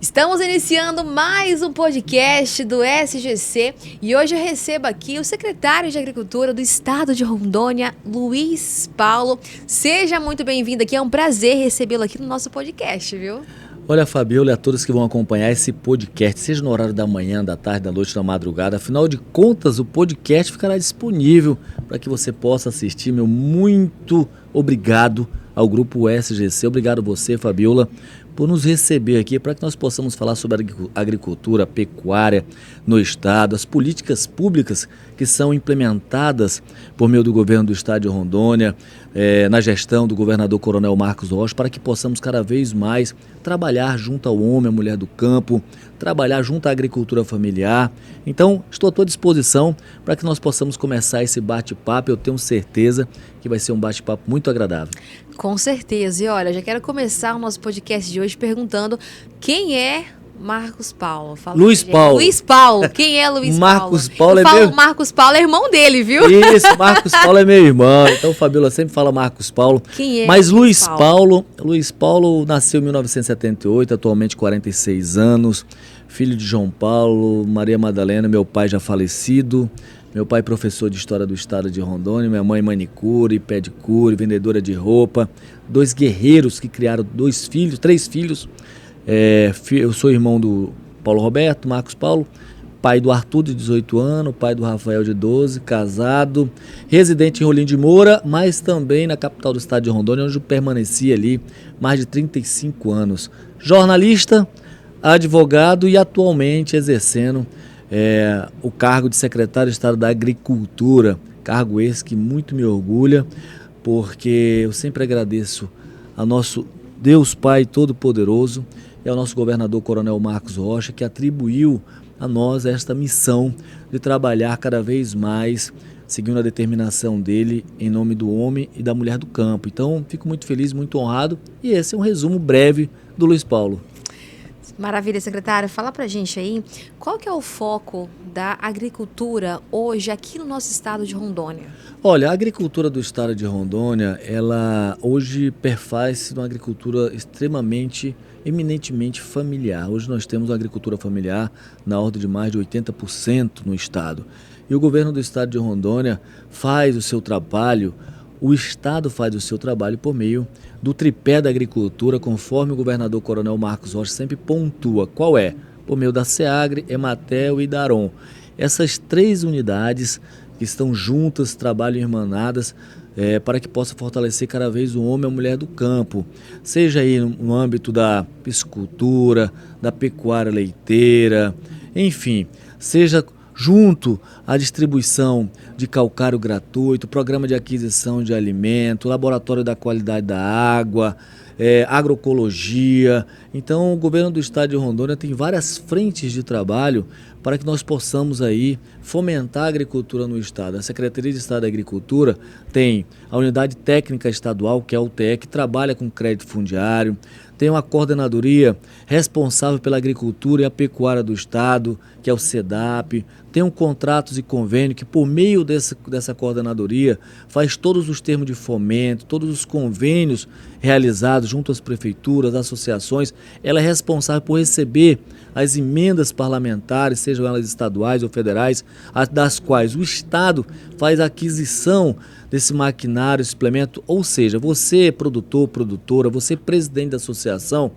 Estamos iniciando mais um podcast do SGC e hoje eu recebo aqui o secretário de Agricultura do Estado de Rondônia, Luiz Paulo. Seja muito bem-vindo aqui, é um prazer recebê-lo aqui no nosso podcast, viu? Olha, Fabiola, e a todos que vão acompanhar esse podcast, seja no horário da manhã, da tarde, da noite, da madrugada. Afinal de contas, o podcast ficará disponível para que você possa assistir. Meu muito obrigado ao Grupo SGC. Obrigado você, Fabiola, por nos receber aqui para que nós possamos falar sobre a agricultura, a pecuária no Estado, as políticas públicas que são implementadas por meio do governo do Estado de Rondônia, na gestão do governador Coronel Marcos Rocha, para que possamos cada vez mais trabalhar junto ao homem, à mulher do campo, trabalhar junto à agricultura familiar. Então, estou à tua disposição para que nós possamos começar esse bate-papo. Eu tenho certeza que vai ser um bate-papo muito agradável. Com certeza. E olha, já quero começar o nosso podcast de hoje perguntando quem é Marcos Paulo. Fala Luiz Paulo. Luiz Paulo. Quem é Luiz Marcos Paulo? Paulo Eu é falo meu... Marcos Paulo é irmão dele, viu? Isso, Marcos Paulo é meu irmão. Então, Fabiola sempre fala Marcos Paulo. Quem é? Mas Luiz Paulo nasceu em 1978, atualmente 46 anos, filho de João Paulo, Maria Madalena, meu pai já falecido. Meu pai professor de História do Estado de Rondônia, minha mãe manicure, pedicure, vendedora de roupa. Dois guerreiros que criaram três filhos. Eu sou irmão do Paulo Roberto, Marcos Paulo, pai do Arthur de 18 anos, pai do Rafael de 12, casado, residente em Rolim de Moura, mas também na capital do Estado de Rondônia, onde eu permaneci ali mais de 35 anos. Jornalista, advogado e atualmente exercendo o cargo de secretário de Estado da Agricultura, cargo esse que muito me orgulha, porque eu sempre agradeço ao nosso Deus Pai Todo-Poderoso e ao nosso governador Coronel Marcos Rocha, que atribuiu a nós esta missão de trabalhar cada vez mais, seguindo a determinação dele, em nome do homem e da mulher do campo. Então, fico muito feliz, muito honrado, e esse é um resumo breve do Luiz Paulo. Maravilha, secretário. Fala pra gente aí, qual que é o foco da agricultura hoje aqui no nosso estado de Rondônia? Olha, a agricultura do estado de Rondônia, ela hoje perfaz-se numa agricultura eminentemente familiar. Hoje nós temos uma agricultura familiar na ordem de mais de 80% no estado. E o governo do estado de Rondônia faz o seu trabalho, o estado faz o seu trabalho por meio do tripé da agricultura, conforme o governador Coronel Marcos Rocha sempre pontua. Qual é? Por meio da SEAGRE, Ematel e Darom. Essas três unidades que estão juntas, trabalham irmanadas, para que possa fortalecer cada vez o homem e a mulher do campo, seja aí no âmbito da piscicultura, da pecuária leiteira, enfim, seja junto à distribuição de calcário gratuito, programa de aquisição de alimento, laboratório da qualidade da água, agroecologia. Então o governo do estado de Rondônia tem várias frentes de trabalho para que nós possamos aí fomentar a agricultura no estado. A Secretaria de Estado da Agricultura tem a Unidade Técnica Estadual, que é a UTE, que trabalha com crédito fundiário, tem uma coordenadoria responsável pela agricultura e a pecuária do estado, que é o SEDAP, tem um contratos e convênio que por meio dessa coordenadoria faz todos os termos de fomento, todos os convênios realizados junto às prefeituras, associações. Ela é responsável por receber as emendas parlamentares, sejam elas estaduais ou federais, das quais o estado faz a aquisição desse maquinário, suplemento, ou seja, você produtor, produtora, você presidente da associação,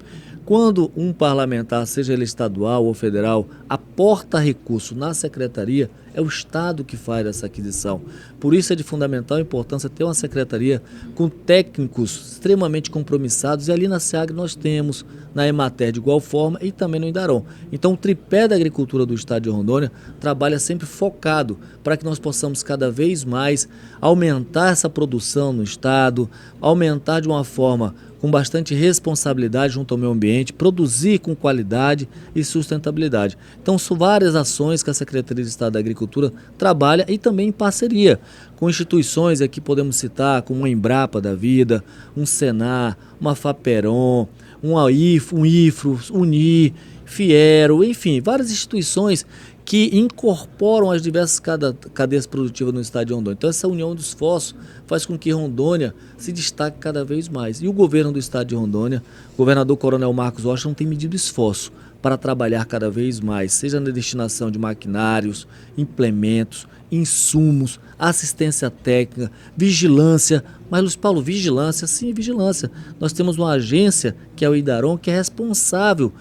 quando um parlamentar, seja ele estadual ou federal, aporta recurso na secretaria, é o Estado que faz essa aquisição. Por isso é de fundamental importância ter uma secretaria com técnicos extremamente compromissados, e ali na SEAGRE nós temos, na Emater de igual forma e também no Indarom. Então o tripé da agricultura do estado de Rondônia trabalha sempre focado para que nós possamos cada vez mais aumentar essa produção no estado, aumentar de uma forma com bastante responsabilidade junto ao meio ambiente, produzir com qualidade e sustentabilidade. Então são várias ações que a Secretaria de Estado da Agricultura trabalha, e também em parceria com instituições, aqui podemos citar como uma Embrapa da vida, um Senar, uma Faperon, um IFRO, UNI, Fiero, enfim, várias instituições que incorporam as diversas cadeias produtivas no estado de Rondônia. Então essa união de esforços faz com que Rondônia se destaque cada vez mais. E o governo do estado de Rondônia, o governador Coronel Marcos Rocha, não tem medido esforço para trabalhar cada vez mais, seja na destinação de maquinários, implementos, insumos, assistência técnica, vigilância. Mas, Luiz Paulo, vigilância? Sim, vigilância. Nós temos uma agência, que é o IDARON, que é responsável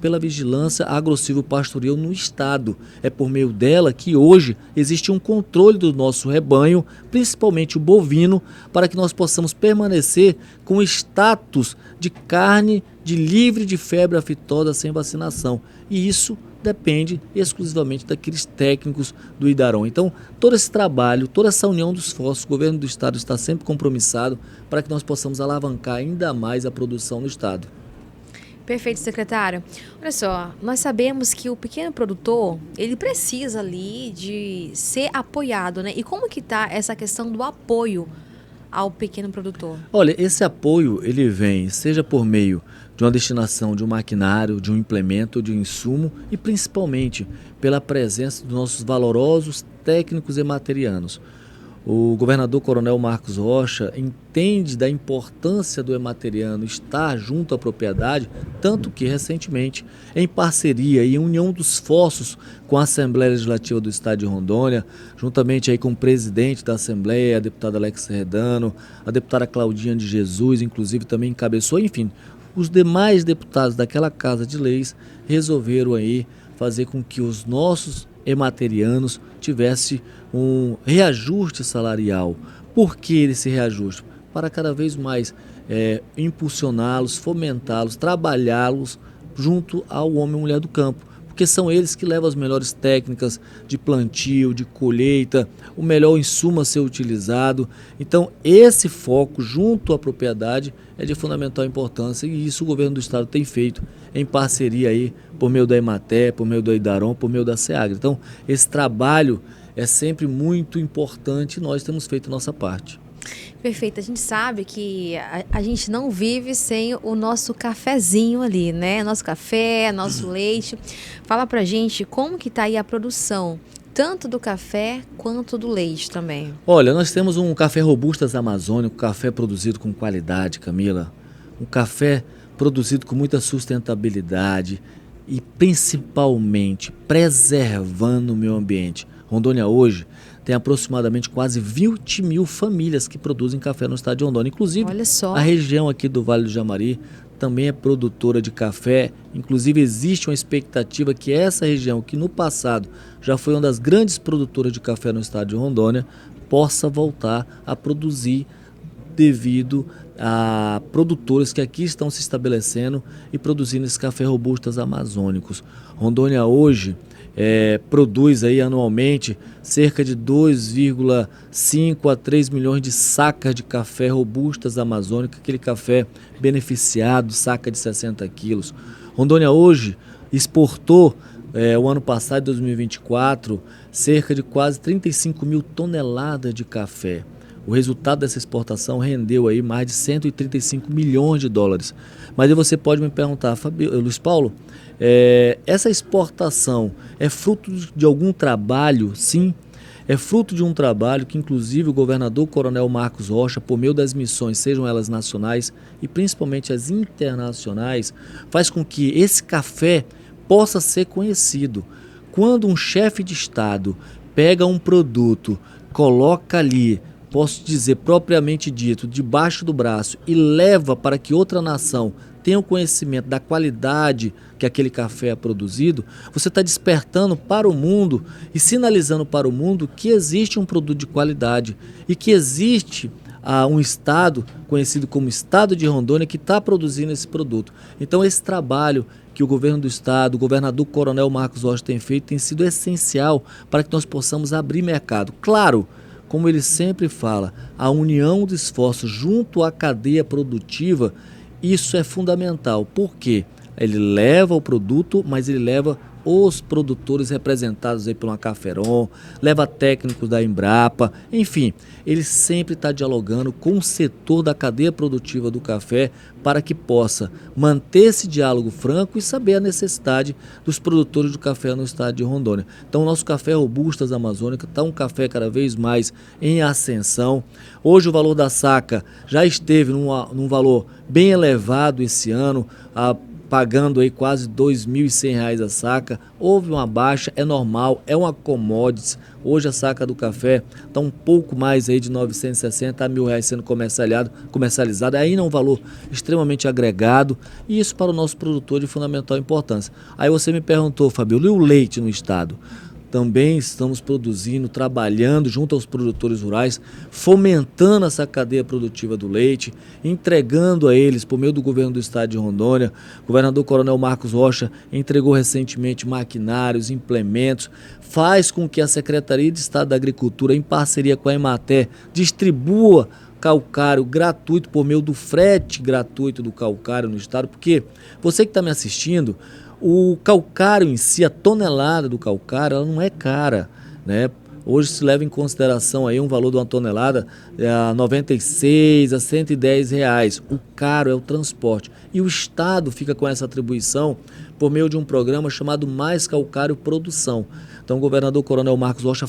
pela vigilância agro-silvopastoril no estado. É por meio dela que hoje existe um controle do nosso rebanho, principalmente o bovino, para que nós possamos permanecer com o status de carne de livre de febre aftosa sem vacinação. E isso depende exclusivamente daqueles técnicos do IDARON. Então, todo esse trabalho, toda essa união dos esforços, o governo do estado está sempre compromissado para que nós possamos alavancar ainda mais a produção no estado. Perfeito, secretário. Olha só, nós sabemos que o pequeno produtor, ele precisa ali de ser apoiado, né? E como que está essa questão do apoio ao pequeno produtor? Olha, esse apoio, ele vem seja por meio de uma destinação de um maquinário, de um implemento, de um insumo e principalmente pela presença dos nossos valorosos técnicos hematerianos. O governador Coronel Marcos Rocha entende da importância do hemateriano estar junto à propriedade, tanto que recentemente, em parceria e em união dos esforços com a Assembleia Legislativa do Estado de Rondônia, juntamente aí com o presidente da Assembleia, a deputada Alex Redano, a deputada Claudinha de Jesus, inclusive também encabeçou, enfim, os demais deputados daquela Casa de Leis resolveram aí fazer com que os nossos hematerianos tivessem um reajuste salarial. Por que esse reajuste? Para cada vez mais impulsioná-los, fomentá-los, trabalhá-los junto ao homem e mulher do campo. Porque são eles que levam as melhores técnicas de plantio, de colheita, o melhor insumo a ser utilizado. Então, esse foco junto à propriedade é de fundamental importância e isso o governo do estado tem feito em parceria aí por meio da Emater, por meio do IDARON, por meio da SEAGRA. Então, esse trabalho é sempre muito importante e nós temos feito a nossa parte. Perfeito, a gente sabe que a gente não vive sem o nosso cafezinho ali, né? Nosso café, nosso leite. Fala pra gente como que tá aí a produção, tanto do café quanto do leite também. Olha, nós temos um café Robustas Amazônico, café produzido com qualidade, Camila. Um café produzido com muita sustentabilidade e principalmente preservando o meio ambiente. Rondônia hoje tem aproximadamente quase 20 mil famílias que produzem café no estado de Rondônia. Inclusive, olha só, a região aqui do Vale do Jamari também é produtora de café. Inclusive, existe uma expectativa que essa região, que no passado já foi uma das grandes produtoras de café no estado de Rondônia, possa voltar a produzir devido a produtores que aqui estão se estabelecendo e produzindo esses café robustas amazônicos. Rondônia hoje produz aí anualmente cerca de 2,5 a 3 milhões de sacas de café robustas amazônicas, aquele café beneficiado, saca de 60 quilos. Rondônia hoje exportou, o ano passado, 2024, cerca de quase 35 mil toneladas de café. O resultado dessa exportação rendeu aí mais de 135 milhões de dólares. Mas aí você pode me perguntar, Luiz Paulo, essa exportação é fruto de algum trabalho? Sim, é fruto de um trabalho que inclusive o governador Coronel Marcos Rocha, por meio das missões, sejam elas nacionais e principalmente as internacionais, faz com que esse café possa ser conhecido. Quando um chefe de estado pega um produto, coloca ali, posso dizer propriamente dito, debaixo do braço e leva para que outra nação tenha o conhecimento da qualidade que aquele café é produzido, você está despertando para o mundo e sinalizando para o mundo que existe um produto de qualidade e que existe um estado conhecido como Estado de Rondônia que está produzindo esse produto. Então esse trabalho que o governo do estado, o governador Coronel Marcos Rocha tem feito, tem sido essencial para que nós possamos abrir mercado. Claro, como ele sempre fala, a união de esforços junto à cadeia produtiva, isso é fundamental. Por quê? Ele leva o produto, mas ele leva os produtores representados aí pela Caferon, leva técnicos da Embrapa, enfim, ele sempre está dialogando com o setor da cadeia produtiva do café para que possa manter esse diálogo franco e saber a necessidade dos produtores do café no estado de Rondônia. Então o nosso café Robustas Amazônica está um café cada vez mais em ascensão. Hoje o valor da saca já esteve num valor bem elevado esse ano, pagando aí quase R$ 2.100 a saca. Houve uma baixa, é normal, é uma commodities. Hoje a saca do café está um pouco mais aí de 960 a R$ 1.000 sendo comercializada. Aí é um valor extremamente agregado e isso para o nosso produtor de fundamental importância. Aí você me perguntou, Fabiola, e o leite no estado? Também estamos produzindo, trabalhando junto aos produtores rurais, fomentando essa cadeia produtiva do leite, entregando a eles, por meio do governo do estado de Rondônia. O governador Coronel Marcos Rocha entregou recentemente maquinários, implementos, faz com que a Secretaria de Estado da Agricultura, em parceria com a Emater, distribua calcário gratuito por meio do frete gratuito do calcário no estado, porque você que está me assistindo, o calcário em si, a tonelada do calcário, ela não é cara, né? Hoje se leva em consideração aí um valor de uma tonelada a 96 a 110 reais. O caro é o transporte. E o Estado fica com essa atribuição por meio de um programa chamado Mais Calcário Produção. Então o governador Coronel Marcos Rocha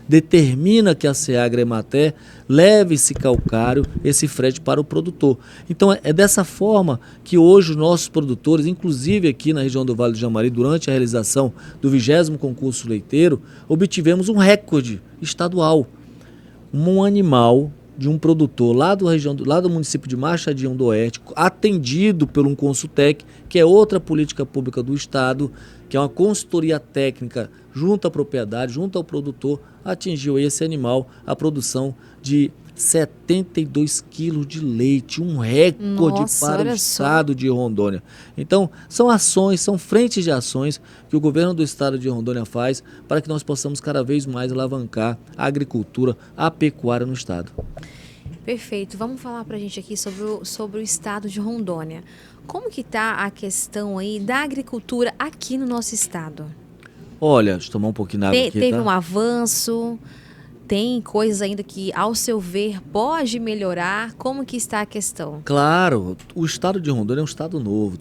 determina que a Seagra Emater leve esse calcário, esse frete para o produtor. Então é dessa forma que hoje os nossos produtores, inclusive aqui na região do Vale do Javari, durante a realização do 20º concurso leiteiro, obtivemos um recorde estadual. Um animal de um produtor lá do município de Machadinho do Oeste, atendido por um Consultec, que é outra política pública do estado, que é uma consultoria técnica junto à propriedade, junto ao produtor, atingiu esse animal a produção de 72 quilos de leite, um recorde para o estado de Rondônia. Então, são ações, são frentes de ações que o governo do estado de Rondônia faz para que nós possamos cada vez mais alavancar a agricultura, a pecuária no estado. Perfeito. Vamos falar para a gente aqui sobre o estado de Rondônia. Como que está a questão aí da agricultura aqui no nosso estado? Olha, deixa eu tomar um pouquinho de água aqui, Teve tá? um avanço? Tem coisas ainda que, ao seu ver, pode melhorar? Como que está a questão? Claro, o estado de Rondônia é um estado novo.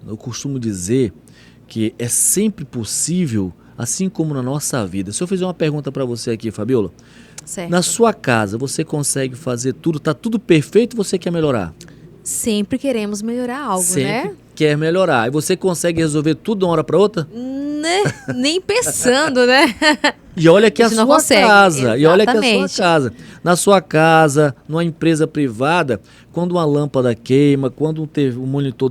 Eu costumo dizer que é sempre possível, assim como na nossa vida. Se eu fizer uma pergunta para você aqui, Fabiola, Certo. na sua casa você consegue fazer tudo, tá tudo perfeito, você quer melhorar? Sempre queremos melhorar algo, Sempre né? quer melhorar. E você consegue resolver tudo de uma hora para outra? Né? Nem pensando, né? E olha que A a gente não sua consegue, casa, e olha que a sua exatamente. casa. Na sua casa, numa empresa privada, quando uma lâmpada queima, quando um monitor,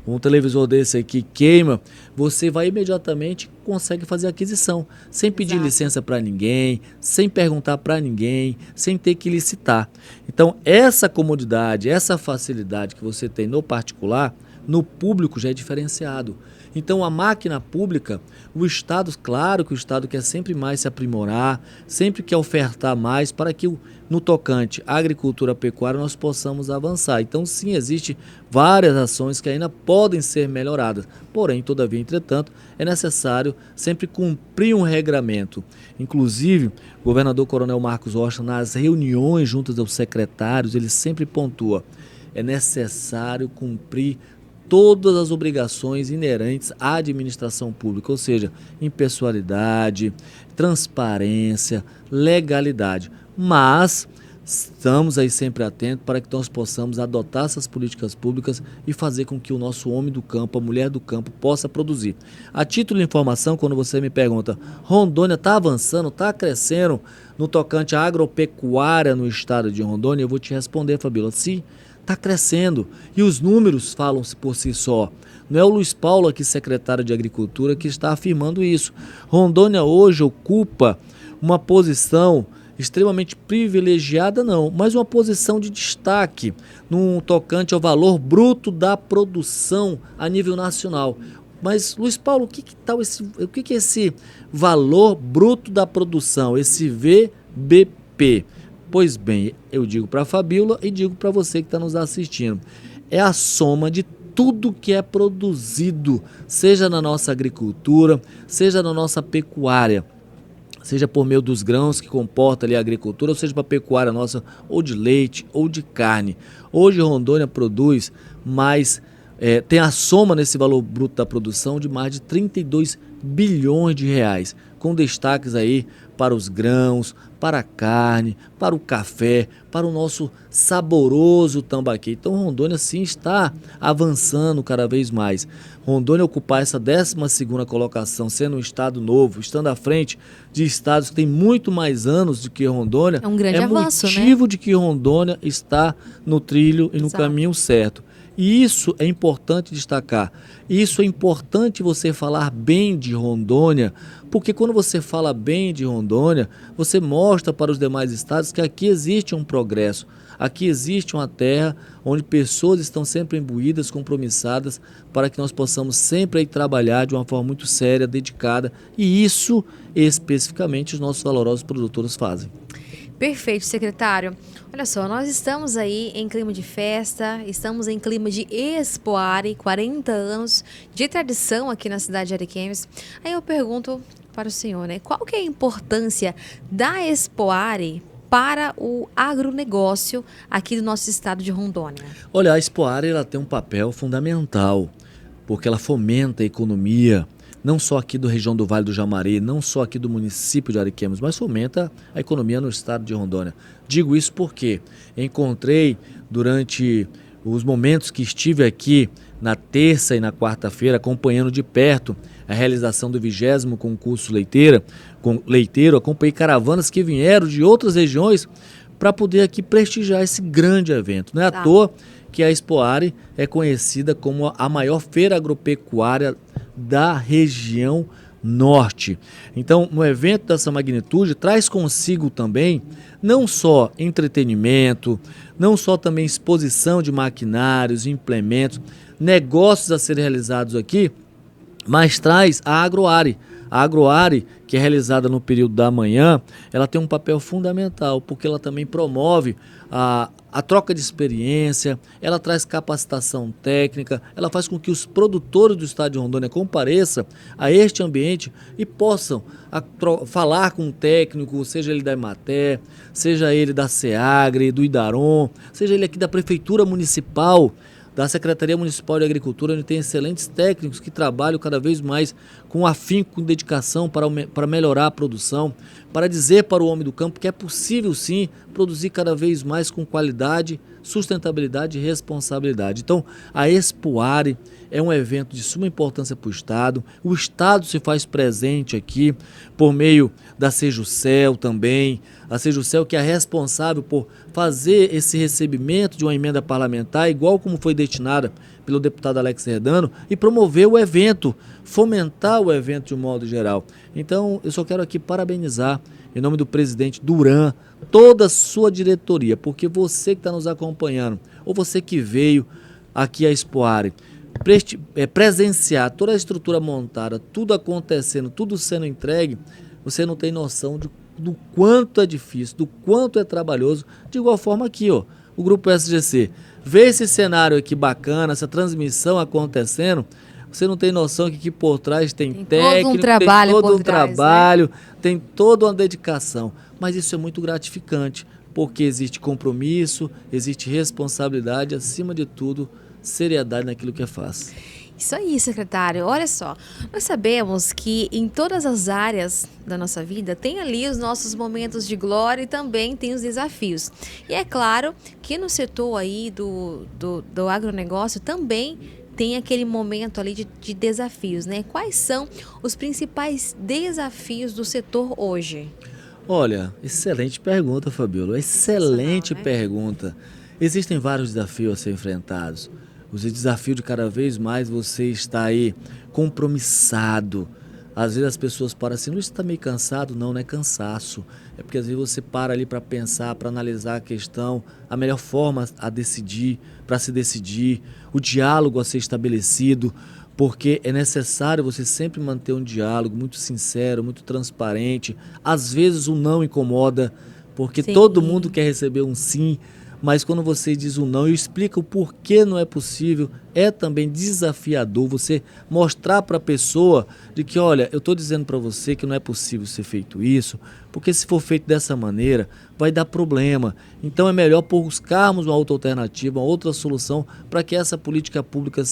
um televisor desse aqui queima, você vai imediatamente consegue fazer a aquisição, sem pedir Exato. licença para ninguém, sem perguntar para ninguém, sem ter que licitar. Então, essa comodidade, essa facilidade que você tem no particular, no público já é diferenciado. Então, a máquina pública, o Estado, claro que o Estado quer sempre mais se aprimorar, sempre quer ofertar mais para que, no tocante à agricultura pecuária, nós possamos avançar. Então, sim, existem várias ações que ainda podem ser melhoradas. Porém, todavia, entretanto, é necessário sempre cumprir um regramento. Inclusive, o governador Coronel Marcos Rocha, nas reuniões juntas aos secretários, ele sempre pontua: é necessário cumprir todas as obrigações inerentes à administração pública, ou seja, impessoalidade, transparência, legalidade. Mas estamos aí sempre atentos para que nós possamos adotar essas políticas públicas e fazer com que o nosso homem do campo, a mulher do campo, possa produzir. A título de informação, quando você me pergunta, Rondônia está avançando, está crescendo no tocante à agropecuária no estado de Rondônia, eu vou te responder, Fabiola, sim. Está crescendo e os números falam-se por si só. Não é o Luiz Paulo, aqui secretário de Agricultura, que está afirmando isso. Rondônia hoje ocupa uma posição extremamente privilegiada, não, mas uma posição de destaque no tocante ao valor bruto da produção a nível nacional. Mas, Luiz Paulo, o que é esse valor bruto da produção, esse VBP? Pois bem, eu digo para a Fabiola e digo para você que está nos assistindo. É a soma de tudo que é produzido, seja na nossa agricultura, seja na nossa pecuária, seja por meio dos grãos que comporta ali a agricultura, ou seja para a pecuária nossa, ou de leite, ou de carne. Hoje Rondônia produz mais, tem a soma nesse valor bruto da produção de mais de 32 bilhões de reais. com destaques aí para os grãos, para a carne, para o café, para o nosso saboroso tambaqui. Então Rondônia sim está avançando cada vez mais. Rondônia ocupar essa 12ª colocação, sendo um estado novo, estando à frente de estados que têm muito mais anos do que Rondônia, É um grande avanço, motivo de que Rondônia está no trilho e no caminho certo. E isso é importante destacar. Isso é importante você falar bem de Rondônia, porque quando você fala bem de Rondônia, você mostra para os demais estados que aqui existe um progresso. Aqui existe uma terra onde pessoas estão sempre imbuídas, compromissadas, para que nós possamos sempre aí trabalhar de uma forma muito séria, dedicada. E isso, especificamente, os nossos valorosos produtores fazem. Perfeito, secretário. Olha só, nós estamos aí em clima de festa, estamos em clima de Expoare, 40 anos de tradição aqui na cidade de Ariquemes. Aí eu pergunto para o senhor, né, qual que é a importância da Expoare para o agronegócio aqui do nosso estado de Rondônia? Olha, a Expoare ela tem um papel fundamental, porque ela fomenta a economia, não só aqui da região do Vale do Javari, não só aqui do município de Ariquemes, mas fomenta a economia no estado de Rondônia. Digo isso porque encontrei durante os momentos que estive aqui na terça e na quarta-feira acompanhando de perto a realização do 20º concurso leiteiro, acompanhei caravanas que vieram de outras regiões para poder aqui prestigiar esse grande evento. Não é à toa que a Expoare é conhecida como a maior feira agropecuária da região norte. Então, um evento dessa magnitude traz consigo também não só entretenimento, não só também exposição de maquinários, implementos, negócios a serem realizados aqui, mas traz a Agroare. A Agroare, que é realizada no período da manhã, ela tem um papel fundamental, porque ela também promove a troca de experiência, ela traz capacitação técnica, ela faz com que os produtores do estado de Rondônia compareçam a este ambiente e possam falar com um técnico, seja ele da Emater, seja ele da SEAGRE, do Idaron, seja ele aqui da Prefeitura Municipal, da Secretaria Municipal de Agricultura, onde tem excelentes técnicos que trabalham cada vez mais com afinco, com dedicação para melhorar a produção, para dizer para o homem do campo que é possível sim produzir cada vez mais com qualidade, sustentabilidade e responsabilidade. Então, a Expoare é um evento de suma importância para o Estado se faz presente aqui por meio da Sejucel também, a Sejucel que é responsável por fazer esse recebimento de uma emenda parlamentar, igual como foi destinada pelo deputado Alex Redano, e promover o evento, fomentar o evento de um modo geral. Então, eu só quero aqui parabenizar, em nome do presidente Duran, toda a sua diretoria, porque você que está nos acompanhando, ou você que veio aqui à Expoare, presenciar toda a estrutura montada, tudo acontecendo, tudo sendo entregue, você não tem noção do quanto é difícil, do quanto é trabalhoso. De igual forma aqui, ó, o Grupo SGC, vê esse cenário aqui bacana, essa transmissão acontecendo, você não tem noção que aqui por trás tem técnico, todo um trabalho, tem todo um trabalho, né? Tem toda uma dedicação, mas isso é muito gratificante, porque existe compromisso, existe responsabilidade, acima de tudo, seriedade naquilo que faz. Isso aí, secretário. Olha só, nós sabemos que em todas as áreas da nossa vida tem ali os nossos momentos de glória e também tem os desafios. E é claro que no setor aí do agronegócio também tem aquele momento ali de desafios, né? Quais são os principais desafios do setor hoje? Olha, excelente pergunta, Fabiola. Excelente pergunta. Existem vários desafios a ser enfrentados. O desafio de cada vez mais você está aí compromissado. Às vezes as pessoas param assim, Luiz, você está meio cansado? Não, não é cansaço. É porque às vezes você para ali para pensar, para analisar a questão, a melhor forma a decidir, para se decidir, o diálogo a ser estabelecido, porque é necessário você sempre manter um diálogo muito sincero, muito transparente. Às vezes o não incomoda, porque todo mundo quer receber um sim, mas quando você diz um não e explica o porquê não é possível, é também desafiador você mostrar para a pessoa de que, olha, eu estou dizendo para você que não é possível ser feito isso, porque se for feito dessa maneira, vai dar problema. Então é melhor buscarmos uma outra alternativa, uma outra solução para que essa política pública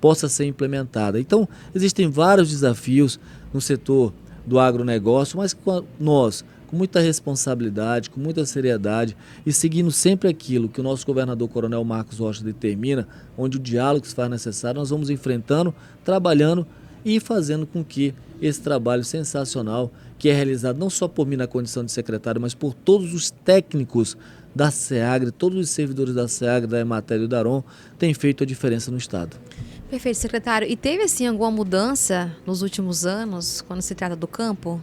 possa ser implementada. Então, existem vários desafios no setor do agronegócio, mas nós, com muita responsabilidade, com muita seriedade e seguindo sempre aquilo que o nosso governador Coronel Marcos Rocha determina, onde o diálogo se faz necessário, nós vamos enfrentando, trabalhando e fazendo com que esse trabalho sensacional, que é realizado não só por mim na condição de secretário, mas por todos os técnicos da SEAGRE, todos os servidores da SEAGRE, da Emater e do Daron, tem feito a diferença no Estado. Perfeito, secretário. E teve, assim, alguma mudança nos últimos anos, quando se trata do campo?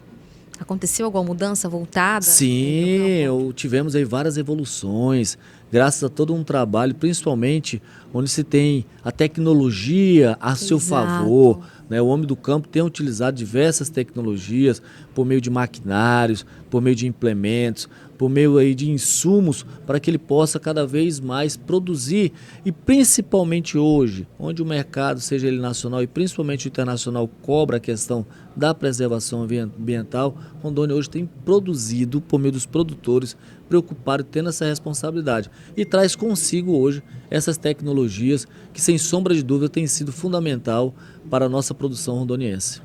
Aconteceu alguma mudança voltada? Sim, tivemos aí várias evoluções, graças a todo um trabalho, principalmente onde se tem a tecnologia a seu favor. Né? O homem do campo tem utilizado diversas tecnologias por meio de maquinários, por meio de implementos, por meio aí de insumos para que ele possa cada vez mais produzir. E principalmente hoje, onde o mercado, seja ele nacional e principalmente internacional, cobra a questão da preservação ambiental, Rondônia hoje tem produzido por meio dos produtores preocupados tendo essa responsabilidade e traz consigo hoje essas tecnologias que, sem sombra de dúvida, tem sido fundamental para a nossa produção rondoniense.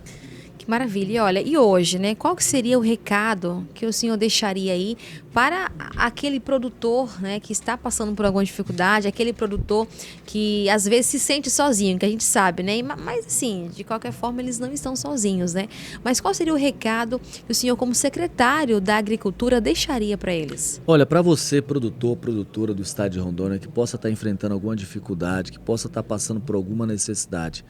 Que maravilha. E olha, e hoje, né? Qual que seria o recado que o senhor deixaria aí para aquele produtor, né, que está passando por alguma dificuldade, aquele produtor que às vezes se sente sozinho, que a gente sabe, né? Mas assim, de qualquer forma, eles não estão sozinhos, né? Mas qual seria o recado que o senhor, como secretário da Agricultura, deixaria para eles? Olha, para você, produtor, produtora do estado de Rondônia, que possa estar enfrentando alguma dificuldade, que possa estar passando por alguma necessidade,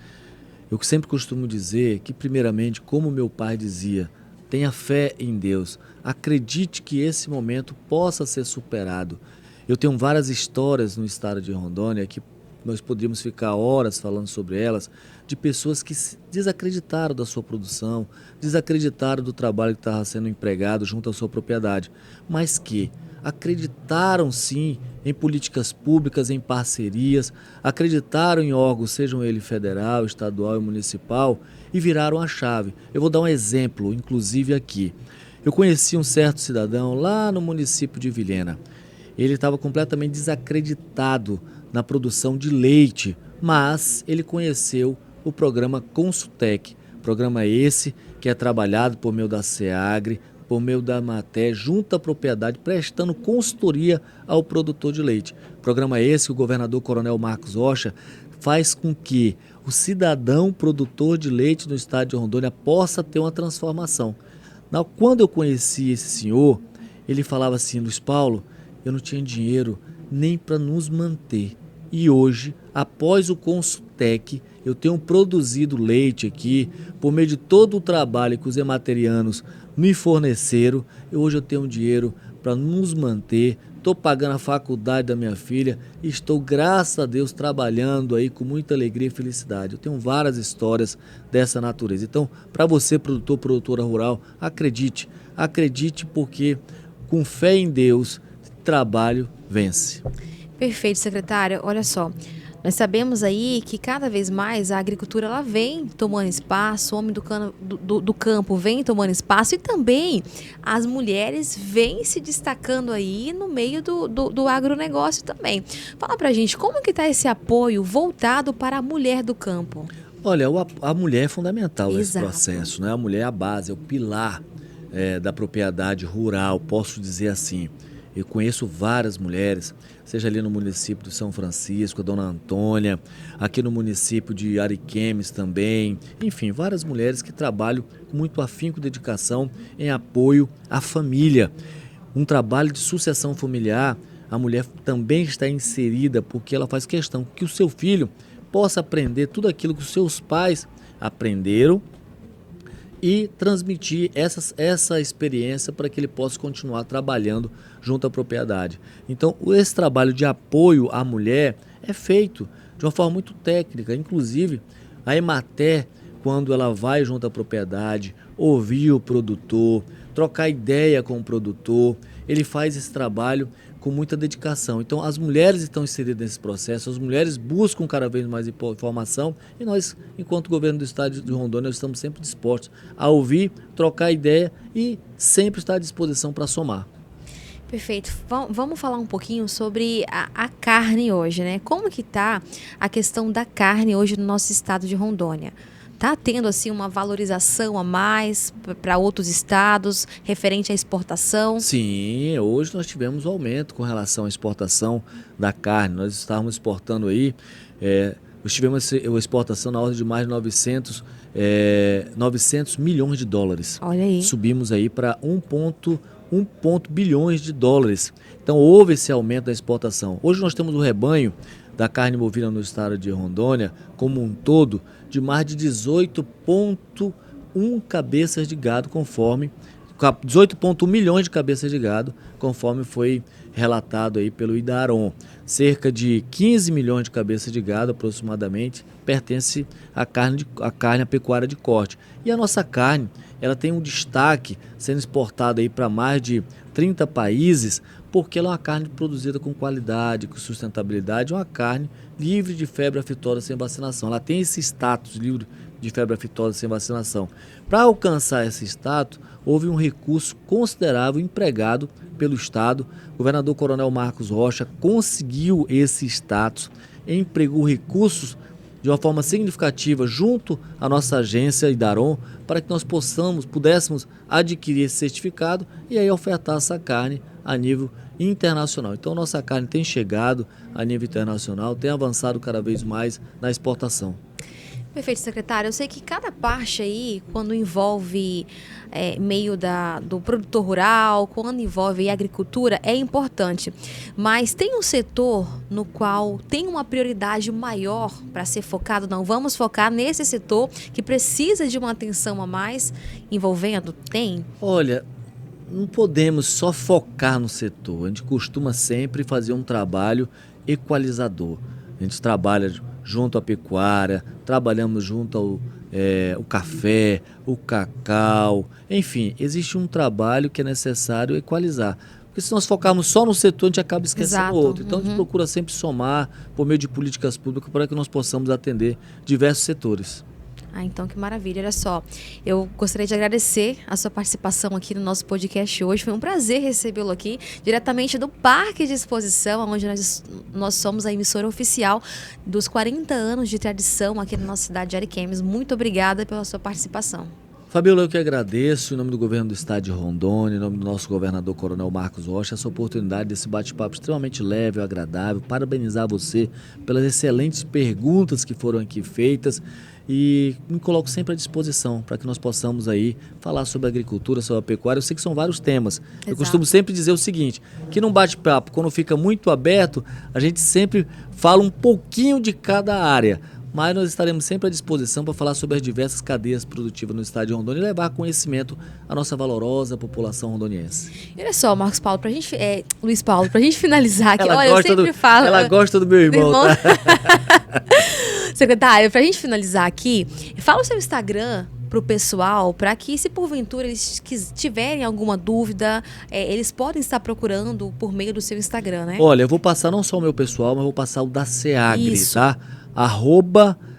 eu sempre costumo dizer que, primeiramente, como meu pai dizia, tenha fé em Deus, acredite que esse momento possa ser superado. Eu tenho várias histórias no estado de Rondônia que nós poderíamos ficar horas falando sobre elas, de pessoas que desacreditaram da sua produção, desacreditaram do trabalho que estava sendo empregado junto à sua propriedade, mas que acreditaram sim em políticas públicas, em parcerias, acreditaram em órgãos, sejam eles federal, estadual e municipal, e viraram a chave. Eu vou dar um exemplo, inclusive aqui. Eu conheci um certo cidadão lá no município de Vilhena. Ele estava completamente desacreditado na produção de leite, mas ele conheceu o programa Consultec, programa esse que é trabalhado por meio da SEAGRE, por meio da Emater, junto à propriedade, prestando consultoria ao produtor de leite. Programa esse que o governador Coronel Marcos Rocha faz com que o cidadão produtor de leite no estado de Rondônia possa ter uma transformação. Quando eu conheci esse senhor, ele falava assim: Luiz Paulo, eu não tinha dinheiro nem para nos manter. E hoje, após o Consultec, eu tenho produzido leite aqui, por meio de todo o trabalho que os ematerianos me forneceram. E hoje eu tenho dinheiro para nos manter, estou pagando a faculdade da minha filha e estou, graças a Deus, trabalhando aí com muita alegria e felicidade. Eu tenho várias histórias dessa natureza. Então, para você, produtor, produtora rural, acredite porque com fé em Deus, trabalho vence. Perfeito, secretário. Olha só, nós sabemos aí que cada vez mais a agricultura ela vem tomando espaço, o homem do campo vem tomando espaço e também as mulheres vêm se destacando aí no meio do agronegócio também. Fala pra gente, como que está esse apoio voltado para a mulher do campo? Olha, a mulher é fundamental nesse processo, né? A mulher é a base, é o pilar da propriedade rural, posso dizer assim. Eu conheço várias mulheres, seja ali no município de São Francisco, a dona Antônia, aqui no município de Ariquemes também, enfim, várias mulheres que trabalham com muito afinco e dedicação em apoio à família. Um trabalho de sucessão familiar, a mulher também está inserida porque ela faz questão que o seu filho possa aprender tudo aquilo que os seus pais aprenderam e transmitir essa experiência para que ele possa continuar trabalhando junto à propriedade. Então, esse trabalho de apoio à mulher é feito de uma forma muito técnica. Inclusive, a Emater, quando ela vai junto à propriedade, ouvir o produtor, trocar ideia com o produtor, ele faz esse trabalho com muita dedicação. Então, as mulheres estão inseridas nesse processo, as mulheres buscam cada vez mais informação e nós, enquanto governo do estado de Rondônia, estamos sempre dispostos a ouvir, trocar ideia e sempre estar à disposição para somar. Perfeito. Vamos falar um pouquinho sobre a carne hoje, né? Como que está a questão da carne hoje no nosso estado de Rondônia? Tá tendo assim uma valorização a mais para outros estados, referente à exportação? Sim, hoje nós tivemos um aumento com relação à exportação da carne. Nós estávamos exportando aí, nós tivemos uma exportação na ordem de mais de 900 milhões de dólares. Olha aí. Subimos aí para 1 bilhões de dólares. Então houve esse aumento da exportação. Hoje nós temos o rebanho da carne bovina no estado de Rondônia, como um todo, de mais de 18,1 cabeças de gado, 18,1 milhões de cabeças de gado, conforme foi relatado aí pelo IDARON. Cerca de 15 milhões de cabeças de gado, aproximadamente, pertence à carne, à pecuária de corte. E a nossa carne, ela tem um destaque sendo exportada aí para mais de 30 países, porque ela é uma carne produzida com qualidade, com sustentabilidade, uma carne livre de febre aftosa sem vacinação. Ela tem esse status livre de febre aftosa sem vacinação. Para alcançar esse status, houve um recurso considerável empregado pelo Estado. O governador Coronel Marcos Rocha conseguiu esse status, empregou recursos de uma forma significativa junto à nossa agência IDARON para que nós pudéssemos adquirir esse certificado e aí ofertar essa carne a nível internacional. Então nossa carne tem chegado a nível internacional, tem avançado cada vez mais na exportação. Perfeito, secretário. Eu sei que cada parte aí, quando envolve meio do produtor rural, quando envolve a agricultura, é importante. Mas tem um setor no qual tem uma prioridade maior para ser focado? Não, vamos focar nesse setor que precisa de uma atenção a mais envolvendo? Tem? Olha, não podemos só focar no setor. A gente costuma sempre fazer um trabalho equalizador. A gente trabalha junto à pecuária, trabalhamos junto ao o café, o cacau, enfim, existe um trabalho que é necessário equalizar. Porque se nós focarmos só no setor, a gente acaba esquecendo o outro. Então a gente procura sempre somar por meio de políticas públicas para que nós possamos atender diversos setores. Ah, então que maravilha. Olha só, eu gostaria de agradecer a sua participação aqui no nosso podcast hoje. Foi um prazer recebê-lo aqui, diretamente do Parque de Exposição, onde nós somos a emissora oficial dos 40 anos de tradição aqui na nossa cidade de Ariquemes. Muito obrigada pela sua participação. Fabiola, eu que agradeço, em nome do governo do estado de Rondônia, em nome do nosso governador Coronel Marcos Rocha, essa oportunidade desse bate-papo extremamente leve e agradável. Parabenizar você pelas excelentes perguntas que foram aqui feitas e me coloco sempre à disposição para que nós possamos aí falar sobre a agricultura, sobre a pecuária. Eu sei que são vários temas. Eu costumo sempre dizer o seguinte, que num bate-papo, quando fica muito aberto, a gente sempre fala um pouquinho de cada área. Mas nós estaremos sempre à disposição para falar sobre as diversas cadeias produtivas no estado de Rondônia e levar conhecimento à nossa valorosa população rondoniense. E olha só, Marcos Paulo, Luiz Paulo, pra gente finalizar aqui, Ela olha, eu sempre falo... Ela gosta do meu irmão, tá? Secretário, pra gente finalizar aqui, fala o seu Instagram pro pessoal, para que se porventura eles tiverem alguma dúvida, eles podem estar procurando por meio do seu Instagram, né? Olha, eu vou passar não só o meu pessoal, mas vou passar o da SEAGRE, Isso. tá?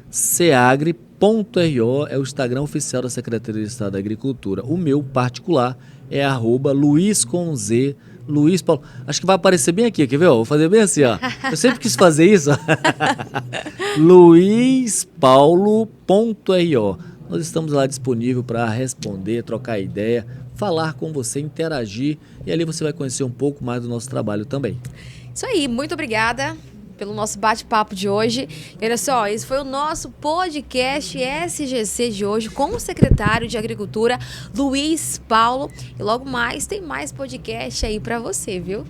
@seagre.ro é o Instagram oficial da Secretaria de Estado da Agricultura. O meu particular é @Luiz com Z, Luiz Paulo. Acho que vai aparecer bem aqui, quer ver? Vou fazer bem assim, ó. Eu sempre quis fazer isso. luispaulo.ro. Nós estamos lá disponível para responder, trocar ideia, falar com você, interagir e ali você vai conhecer um pouco mais do nosso trabalho também. Isso aí, muito obrigada pelo nosso bate-papo de hoje. E olha só, esse foi o nosso podcast SGC de hoje com o secretário de Agricultura, Luiz Paulo. E logo mais tem mais podcast aí para você, viu?